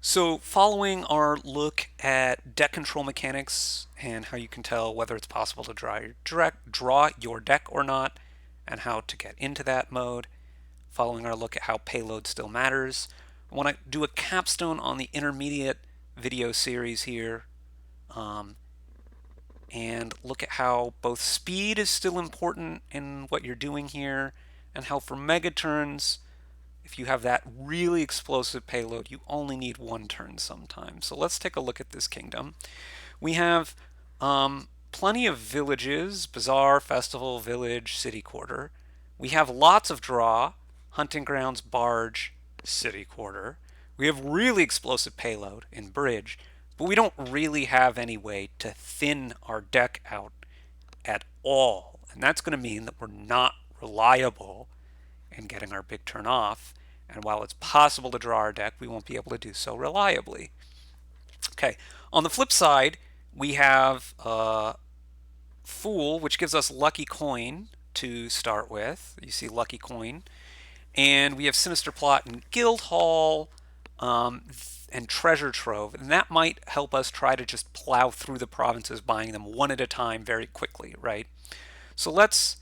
So, following our look at deck control mechanics and how you can tell whether it's possible to draw your deck or not, and how to get into that mode, following our look at how payload still matters, I want to do a capstone on the intermediate video series here um, and look at how both speed is still important in what you're doing here, and how for megaturns, if you have that really explosive payload, you only need one turn sometimes. So let's take a look at this kingdom. We have plenty of villages: bazaar, festival, village, city quarter. We have lots of draw: hunting grounds, barge, city quarter. We have really explosive payload in bridge, but we don't really have any way to thin our deck out at all. And that's going to mean that we're not reliable and getting our big turn off. And while it's possible to draw our deck, we won't be able to do so reliably. Okay, on the flip side, we have Fool, which gives us Lucky Coin to start with. You see Lucky Coin. And we have Sinister Plot and Guildhall and Treasure Trove. And that might help us try to just plow through the provinces, buying them one at a time very quickly, right? So let's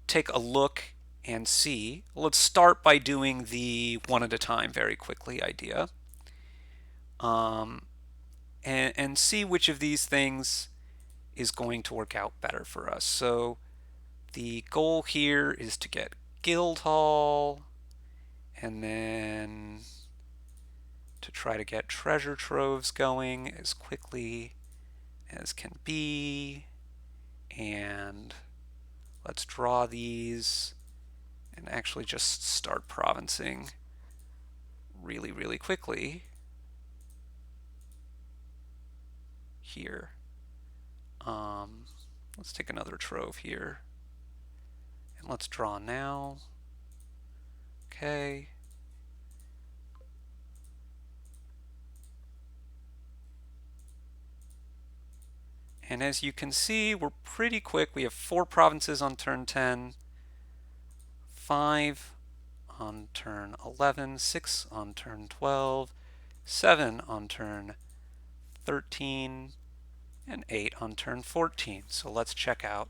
take a look and see. Let's start by doing the one at a time very quickly idea, um, and see which of these things is going to work out better for us. So the goal here is to get Guildhall, and then to try to get treasure troves going as quickly as can be. And let's draw these and actually just start provincing really, really quickly here. Let's take another trove here. And let's draw now. Okay. And as you can see, we're pretty quick. We have 4 provinces on turn 10, 5 on turn 11, 6 on turn 12, 7 on turn 13, and 8 on turn 14. So let's check out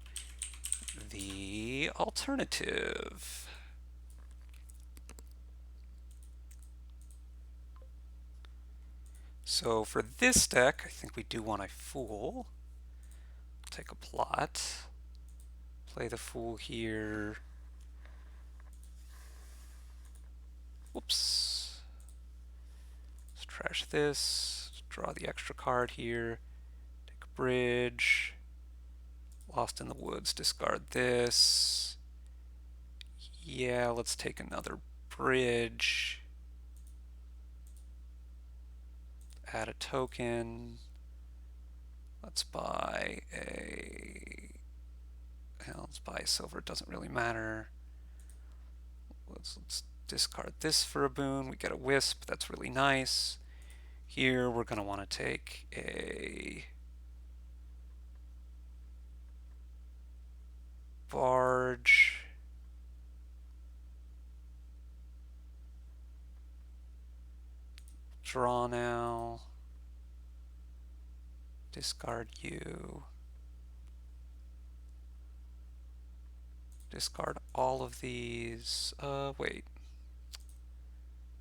the alternative. So for this deck, I think we do want a Fool. Take a plot, play the Fool here. Whoops. Let's trash this, draw the extra card here, take a bridge, Lost in the Woods, discard this. Yeah, let's take another bridge, add a token. Let's buy a, let's buy a silver, it doesn't really matter. Let's discard this for a boon. We get a wisp, that's really nice. Here we're going to want to take a barge. Draw now. Discard you. Discard all of these. Wait.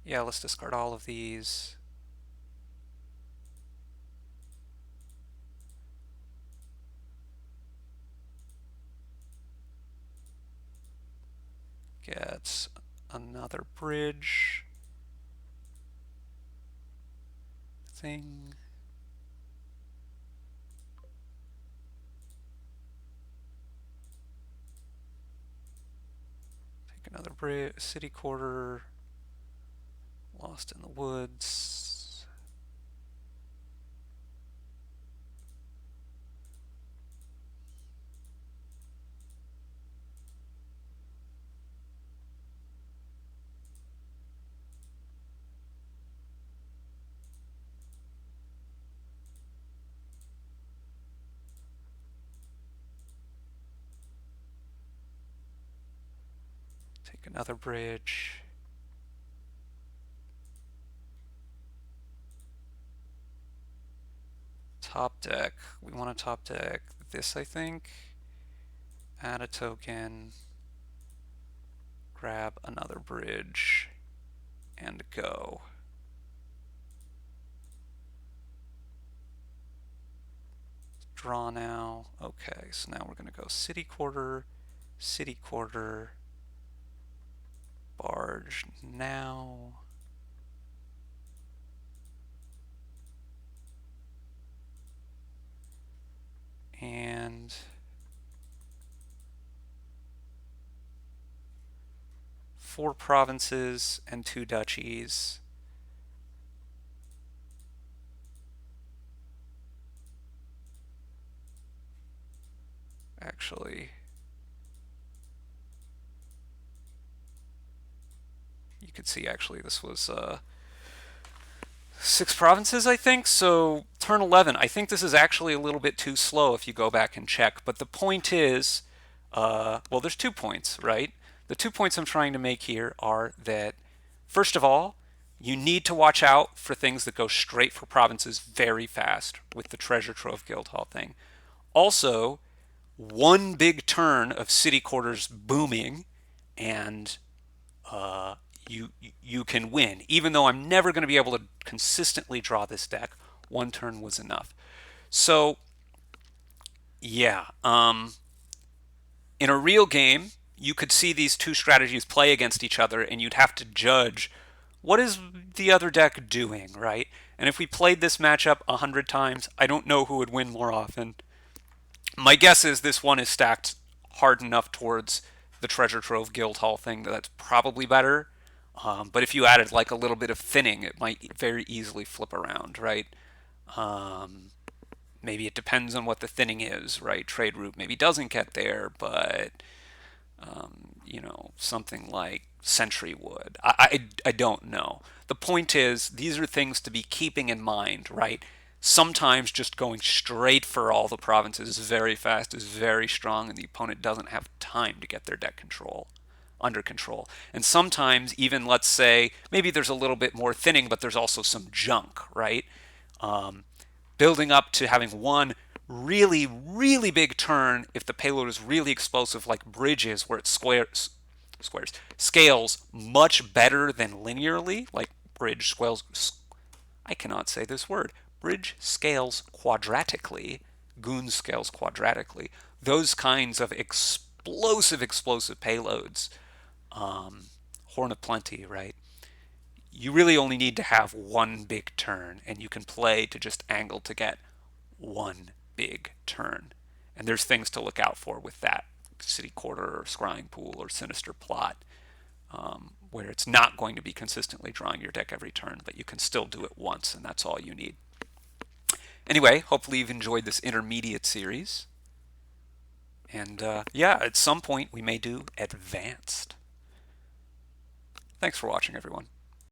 Yeah, let's discard all of these. Get another bridge thing. Take another bridge, city quarter. Lost in the Woods. Take another bridge. top deck. We want to top deck this, I think. Add a token, grab another bridge, and go. Draw now. Okay, so now we're going to go city quarter, barge now. And 4 provinces and 2 duchies. Actually, you could see actually this was 6 provinces, I think. So turn 11. I think this is actually a little bit too slow if you go back and check. But the point is, well, there's 2 points, right? The 2 points I'm trying to make here are that, first of all, you need to watch out for things that go straight for provinces very fast with the Treasure Trove Guildhall thing. Also, one big turn of city quarters booming, and uh, you can win. Even though I'm never going to be able to consistently draw this deck, one turn was enough. So, yeah, in a real game, you could see these 2 strategies play against each other, and you'd have to judge what is the other deck doing, right? And if we played this matchup 100 times, I don't know who would win more often. My guess is this one is stacked hard enough towards the Treasure Trove Guildhall thing that that's probably better. But if you added like a little bit of thinning, it might very easily flip around, right? Maybe it depends on what the thinning is, right? Trade route maybe doesn't get there, but something like Sentry would. I don't know. The point is, these are things to be keeping in mind, right? Sometimes just going straight for all the provinces very fast is very strong, and the opponent doesn't have time to get their deck under control. And sometimes even, let's say, maybe there's a little bit more thinning, but there's also some junk, right? Building up to having one really, really big turn if the payload is really explosive, like bridges, where it scales much better than linearly, like bridge I cannot say this word. Bridge scales quadratically, goon scales quadratically. Those kinds of explosive payloads, Horn of Plenty, right? You really only need to have one big turn, and you can play to just angle to get one big turn. And there's things to look out for with that. City Quarter or Scrying Pool or Sinister Plot, where it's not going to be consistently drawing your deck every turn, but you can still do it once, and that's all you need. Anyway, hopefully you've enjoyed this intermediate series. And yeah, at some point we may do advanced. Thanks for watching, everyone.